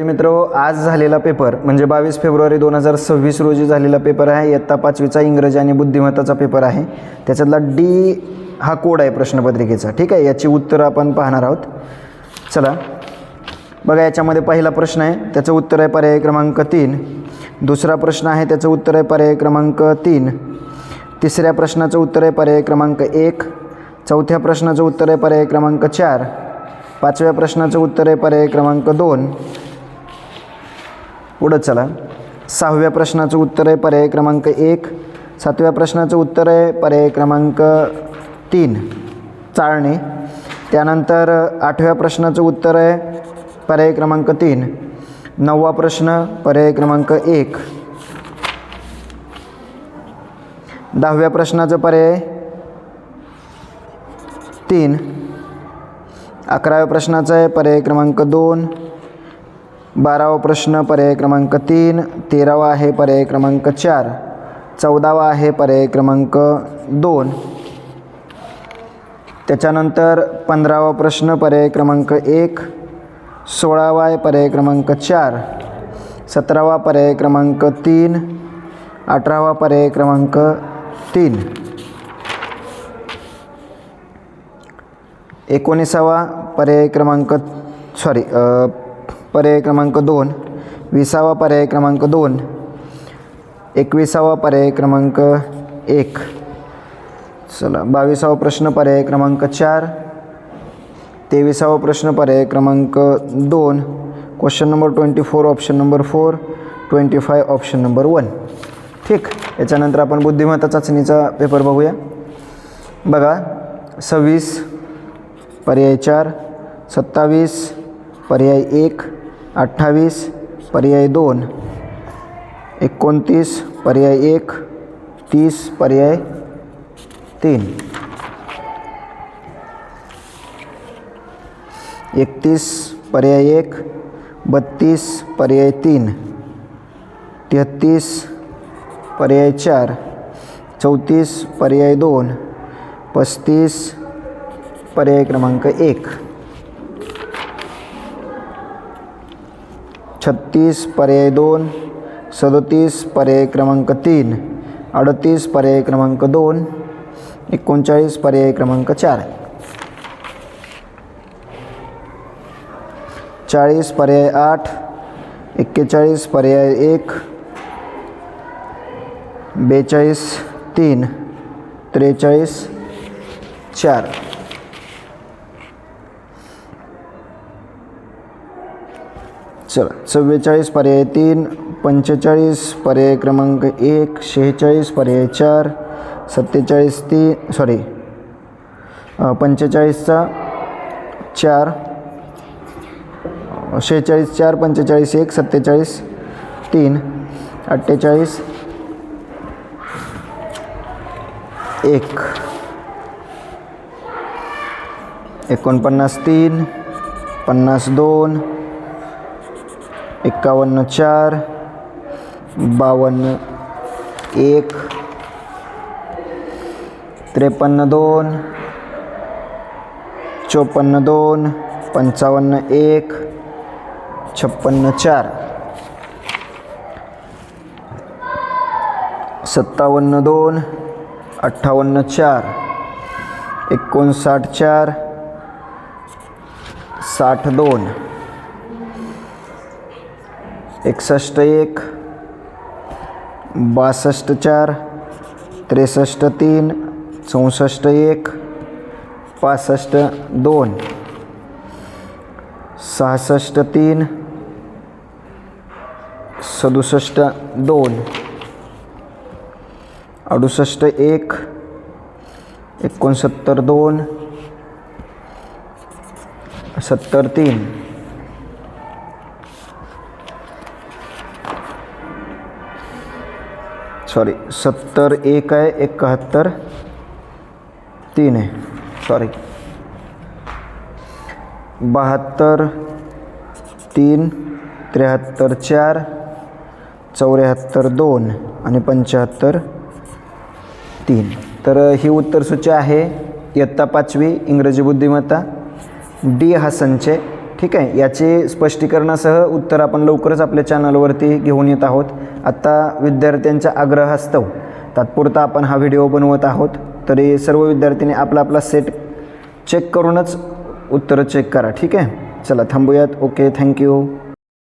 मित्रो, आज झालेला पेपर म्हणजे 22 फेब्रुवारी 2026 रोजी झालेला पेपर आहे. इयत्ता 5वीचा इंग्रजी आणि बुद्धिमत्ताचा पेपर आहे. त्याच्यातला डी हा कोड आहे प्रश्नपत्रिकेचा. ठीक आहे, याची उत्तरं आपण पाहणार आहोत. चला बघा, याच्यामध्ये पहिला प्रश्न आहे, त्याचं उत्तर आहे पर्याय क्रमांक 3. दुसरा प्रश्न आहे, त्याचं उत्तर आहे पर्याय क्रमांक 3. तिसऱ्या प्रश्नाचं उत्तर आहे पर्याय क्रमांक 1. चौथ्या प्रश्नाचं उत्तर आहे पर्याय क्रमांक 4. पाचव्या प्रश्नाचं उत्तर आहे पर्याय क्रमांक 2. पुढं चला, सहाव्या प्रश्नाचं उत्तर आहे पर्याय क्रमांक 1. सातव्या प्रश्नाचं उत्तर आहे पर्याय क्रमांक 3 चाळणे. त्यानंतर आठव्या प्रश्नाचं उत्तर आहे पर्याय क्रमांक 3. नववा प्रश्न पर्याय क्रमांक 1. 10व्या प्रश्नाचं पर्याय 3. 11व्या प्रश्नाचं आहे पर्याय क्रमांक 2. 12वा प्रश्न पर्याय क्रमांक 3. 13वा आहे पर्याय क्रमांक 4. 14वा आहे पर्याय क्रमांक 2. त्याच्यानंतर 15वा प्रश्न पर्याय क्रमांक 1. 16वा आहे पर्याय क्रमांक 4. 17वा पर्याय क्रमांक 3. 18वा पर्याय क्रमांक 3. 19वा पर्याय क्रमांक पर्याय क्रमांक 2. 20वा पर्याय क्रमांक 2. 21वा पर्याय क्रमांक 1. चला, 22वा प्रश्न पर्याय क्रमांक 4. 23वा प्रश्न पर्याय क्रमांक 2. Question number 24 option number 4. 25 option number 1. ठीक. याच्यानंतर आपण बुद्धिमत्ता चाचणीचा पेपर बघूया. बघा, 26 पर्याय 4. 27 पर्याय 1. 28 पर्याय 2. 29 पर्याय 1. 30 पर्याय 3. 31 पर्याय 1. 32 पर्याय 3. 33 पर्याय 4. 34 पर्याय 2. 35 पर्याय क्रमांक 1. 36 पर्याय 2. 37 पर्याय क्रमांक 3. 38 पर्याय क्रमांक 2. 39 पर्याय क्रमांक 4. 40 पर्याय 8. 41 पर्याय 1. 42 3. 43 4. चला, 44 पर्याय 3. 45 पर्याय क्रमांक 1. 46 पर्याय 4. 45 45चा 4. 46 4. 45 1. 47 3. 48 1. 49 3. 50 2. 51 4. 52 1. 53 2. 54 2. 55 1. 56 4. 57 2. 58 4. 59 4. 60 2. 61 1. 62 4. 63 3. 64 1. 65 2. 66 3. 67 2. 68 1. 69 2. 70 3. सॉरी 70 1 आहे. 71 3 आहे. सॉरी 72 3. 73 4. 74 2 आणि 75 3. तर ही उत्तरसूची आहे इयत्ता 5वी इंग्रजी बुद्धिमत्ता डी हा संच. ठीक आहे. याचे स्पष्टीकरणासह उत्तर आपण लवकरच आपल्या चॅनलवरती घेऊन येत आहोत. आत्ता विद्यार्थ्यांच्या आग्रहास्तव तात्पुरता आपण हा व्हिडिओ बनवत आहोत. तरी सर्व विद्यार्थ्यांनी आपला आपला सेट चेक करूनच उत्तरं चेक करा. ठीक आहे. चला थांबूयात. Okay, thank you.